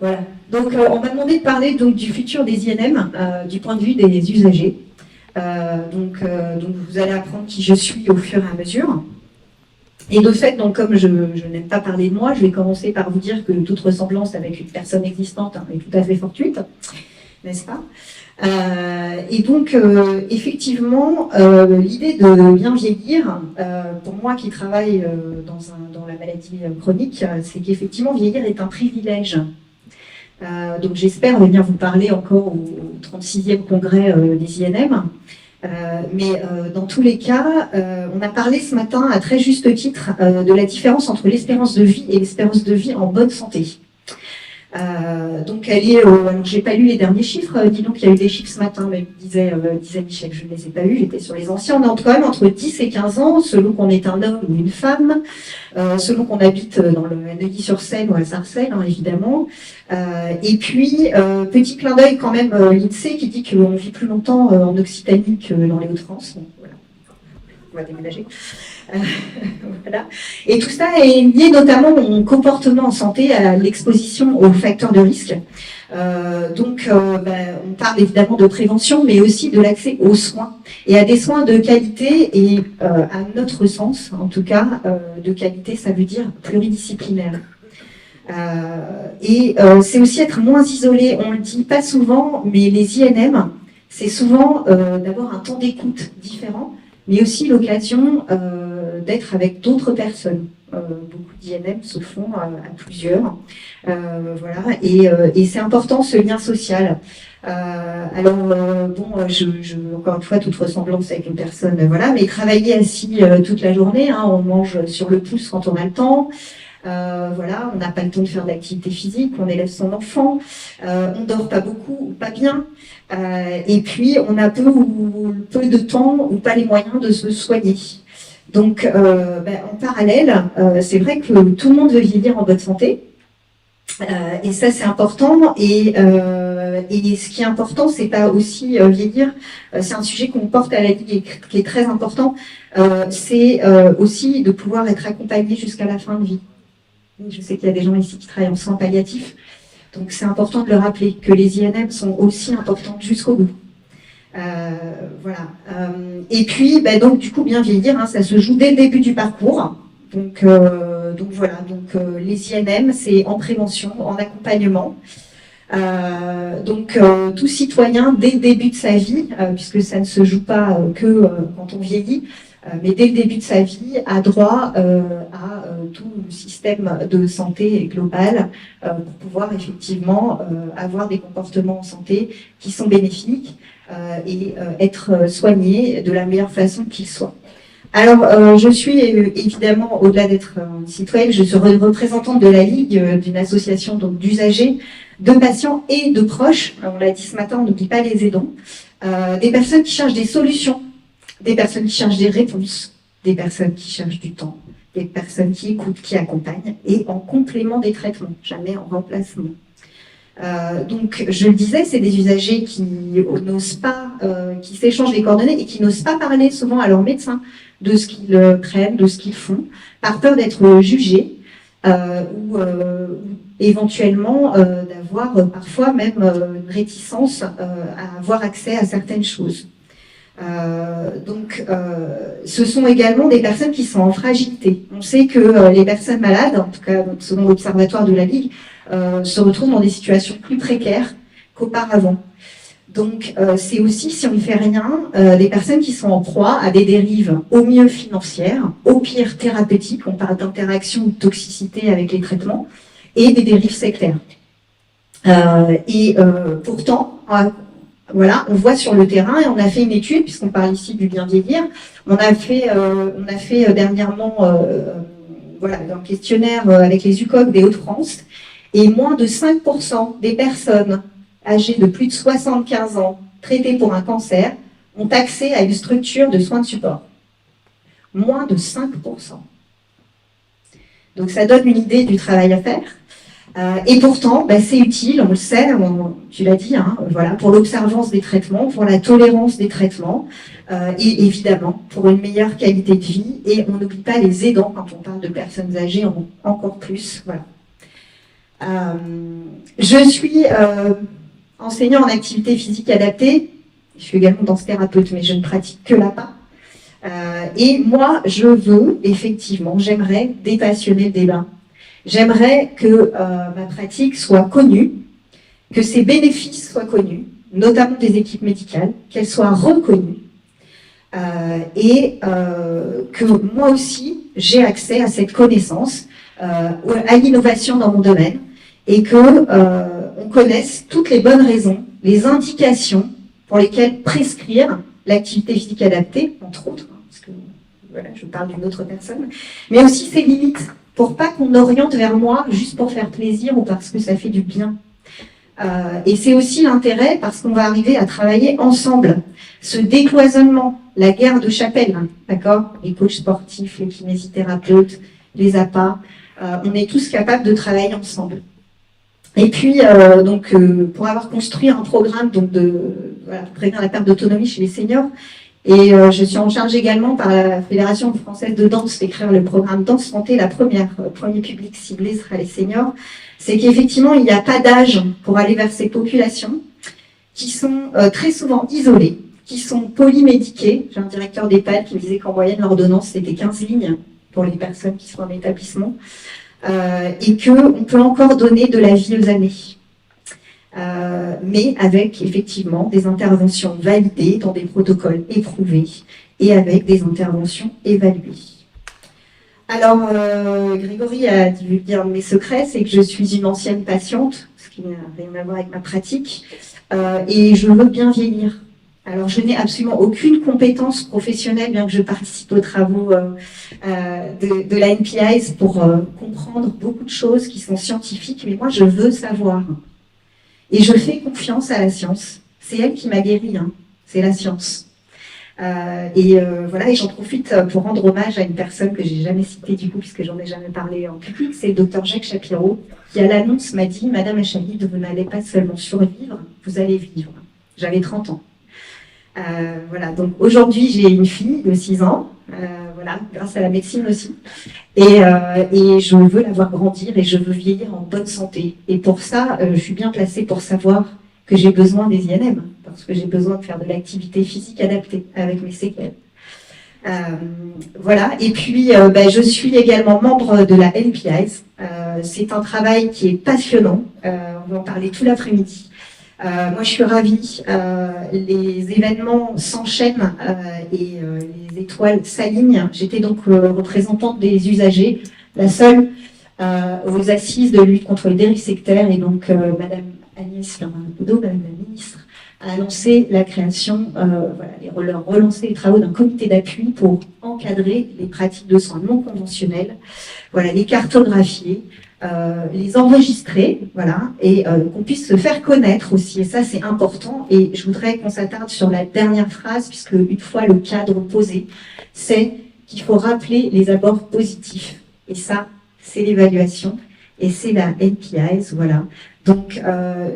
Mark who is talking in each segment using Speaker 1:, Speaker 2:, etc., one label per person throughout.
Speaker 1: Voilà. Donc, on m'a demandé de parler donc, du futur des INM du point de vue des usagers. Donc, vous allez apprendre qui je suis au fur et à mesure. Et de fait, donc, comme je n'aime pas parler de moi, je vais commencer par vous dire que toute ressemblance avec une personne existante est tout à fait fortuite, n'est-ce pas? Et donc, effectivement, l'idée de bien vieillir, pour moi qui travaille dans la maladie chronique, c'est qu'effectivement, vieillir est un privilège. Donc j'espère venir vous parler encore au 36e congrès des INM. Mais dans tous les cas, on a parlé ce matin à très juste titre de la différence entre l'espérance de vie et l'espérance de vie en bonne santé. Donc elle est, alors j'ai pas lu les derniers chiffres, dis donc il y a eu des chiffres ce matin, mais disait Michel, je ne les ai pas eus, j'étais sur les anciens, on est quand même entre 10 et 15 ans, selon qu'on est un homme ou une femme, selon qu'on habite dans le Neuilly-sur-Seine ou à Sarcelles, hein, évidemment. Et puis, petit clin d'œil quand même, l'INSEE qui dit qu'on vit plus longtemps en Occitanie que dans les Hauts-de-France. Donc, voilà. On va déménager. Voilà. Et tout ça est lié notamment au comportement en santé, à l'exposition aux facteurs de risque. On parle évidemment de prévention, mais aussi de l'accès aux soins et à des soins de qualité et, à notre sens, en tout cas, de qualité, ça veut dire pluridisciplinaire. C'est aussi être moins isolé. On le dit pas souvent, mais les INM, c'est souvent d'abord un temps d'écoute différent, mais aussi l'occasion d'être avec d'autres personnes. Beaucoup d'INM se font à plusieurs. Voilà. Et c'est important ce lien social. Encore une fois, toute ressemblance avec une personne, voilà, mais travailler assis toute la journée, hein, on mange sur le pouce quand on a le temps. Voilà, on n'a pas le temps de faire d'activité physique, on élève son enfant, on dort pas beaucoup ou pas bien, et puis on a peu de temps ou pas les moyens de se soigner. Donc, en parallèle, c'est vrai que tout le monde veut vieillir en bonne santé, et ça c'est important. Et ce qui est important, c'est pas aussi vieillir. C'est un sujet qu'on porte à la Ligue et qui est très important. C'est aussi de pouvoir être accompagné jusqu'à la fin de vie. Je sais qu'il y a des gens ici qui travaillent en soins palliatifs, donc c'est important de le rappeler que les INM sont aussi importantes jusqu'au bout. Voilà. Et puis, donc du coup, bien vieillir, hein, ça se joue dès le début du parcours. Donc voilà. Donc les INM, c'est en prévention, en accompagnement. Tout citoyen dès le début de sa vie, puisque ça ne se joue pas que quand on vieillit. Mais dès le début de sa vie, a droit à tout le système de santé global pour pouvoir effectivement avoir des comportements en santé qui sont bénéfiques et être soigné de la meilleure façon qu'il soit. Alors, je suis évidemment, au-delà d'être citoyenne, je suis représentante de la Ligue, d'une association d'usagers, de patients et de proches. On l'a dit ce matin, on n'oublie pas les aidants. Des personnes qui cherchent des solutions, des personnes qui cherchent des réponses, des personnes qui cherchent du temps, des personnes qui écoutent, qui accompagnent, et en complément des traitements, jamais en remplacement. Donc, je le disais, c'est des usagers qui n'osent pas, qui s'échangent les coordonnées et qui n'osent pas parler souvent à leur médecin de ce qu'ils prennent, de ce qu'ils font, par peur d'être jugés ou éventuellement d'avoir parfois même une réticence à avoir accès à certaines choses. Ce sont également des personnes qui sont en fragilité. On sait que les personnes malades, en tout cas selon l'Observatoire de la Ligue, se retrouvent dans des situations plus précaires qu'auparavant. Donc c'est aussi, si on ne fait rien, des personnes qui sont en proie à des dérives au mieux financières, au pire thérapeutiques, on parle d'interaction ou de toxicité avec les traitements, et des dérives sectaires. Pourtant, voilà, on voit sur le terrain, et on a fait une étude, puisqu'on parle ici du bien vieillir, on a fait dernièrement un questionnaire avec les UCOG des Hauts-de-France, et moins de 5% des personnes âgées de plus de 75 ans traitées pour un cancer ont accès à une structure de soins de support. Moins de 5%. Donc ça donne une idée du travail à faire. Et pourtant, c'est utile, on le sait, tu l'as dit, hein, voilà, pour l'observance des traitements, pour la tolérance des traitements, et évidemment pour une meilleure qualité de vie. Et on n'oublie pas les aidants quand on parle de personnes âgées, encore plus. Voilà. Je suis enseignant en activité physique adaptée. Je suis également danse-thérapeute, mais je ne pratique que l'APA. Et moi, je veux, effectivement, j'aimerais dépassionner le débat. J'aimerais que ma pratique soit connue, que ses bénéfices soient connus, notamment des équipes médicales, qu'elles soient reconnues, et que moi aussi, j'ai accès à cette connaissance, à l'innovation dans mon domaine, et que on connaisse toutes les bonnes raisons, les indications pour lesquelles prescrire l'activité physique adaptée, entre autres, hein, parce que voilà, je parle d'une autre personne, mais aussi ses limites, pour pas qu'on oriente vers moi juste pour faire plaisir ou parce que ça fait du bien. Et c'est aussi l'intérêt parce qu'on va arriver à travailler ensemble. Ce décloisonnement, la guerre de chapelle, d'accord, les coachs sportifs, les kinésithérapeutes, les APA, on est tous capables de travailler ensemble. Et puis, pour avoir construit un programme donc pour prévenir la perte d'autonomie chez les seniors, et je suis en charge également par la Fédération française de danse d'écrire le programme Danse Santé. Premier public ciblé sera les seniors. C'est qu'effectivement, il n'y a pas d'âge pour aller vers ces populations qui sont très souvent isolées, qui sont polymédiquées. J'ai un directeur d'EHPAD qui me disait qu'en moyenne, l'ordonnance, c'était 15 lignes pour les personnes qui sont en établissement, et qu'on peut encore donner de la vie aux années. Mais avec effectivement des interventions validées dans des protocoles éprouvés et avec des interventions évaluées. Alors, Grégory a divulgué un de mes secrets, c'est que je suis une ancienne patiente, ce qui n'a rien à voir avec ma pratique, et je veux bien vieillir. Alors, je n'ai absolument aucune compétence professionnelle, bien que je participe aux travaux de la NPIs pour comprendre beaucoup de choses qui sont scientifiques, mais moi, je veux savoir. Et je fais confiance à la science. C'est elle qui m'a guérie, hein. C'est la science. Voilà, et j'en profite pour rendre hommage à une personne que j'ai jamais citée du coup, puisque j'en ai jamais parlé en public, c'est le docteur Jacques Shapiro, qui à l'annonce m'a dit « Madame Achalid, vous n'allez pas seulement survivre, vous allez vivre ». J'avais 30 ans. Voilà, donc aujourd'hui j'ai une fille de 6 ans, voilà, grâce à la médecine aussi, et je veux la voir grandir et je veux vieillir en bonne santé. Et pour ça, je suis bien placée pour savoir que j'ai besoin des INM, parce que j'ai besoin de faire de l'activité physique adaptée avec mes séquelles. Voilà, et puis je suis également membre de la NPIs. C'est un travail qui est passionnant, on va en parler tout l'après-midi. Moi, je suis ravie. Les événements s'enchaînent et les étoiles s'alignent. J'étais donc représentante des usagers, la seule aux assises de lutte contre les dérives sectaires. Et donc, Madame Agnès Firmin-Boudot, Madame la ministre, a annoncé la création, relancer les travaux d'un comité d'appui pour encadrer les pratiques de soins non conventionnels, voilà, les cartographier, les enregistrer, voilà, et qu'on puisse se faire connaître aussi, et ça c'est important. Et je voudrais qu'on s'attarde sur la dernière phrase, puisque une fois le cadre posé, c'est qu'il faut rappeler les abords positifs, et ça c'est l'évaluation, et c'est la NPIs, voilà. Donc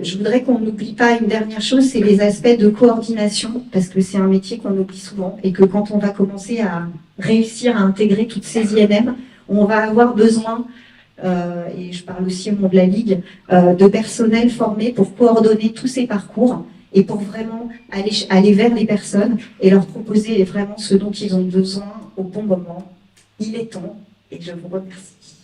Speaker 1: je voudrais qu'on n'oublie pas une dernière chose, c'est les aspects de coordination, parce que c'est un métier qu'on oublie souvent, et que quand on va commencer à réussir à intégrer toutes ces INM, on va avoir besoin, et je parle aussi au nom de la Ligue, de personnel formé pour coordonner tous ces parcours et pour vraiment aller vers les personnes et leur proposer vraiment ce dont ils ont besoin au bon moment. Il est temps, et je vous remercie.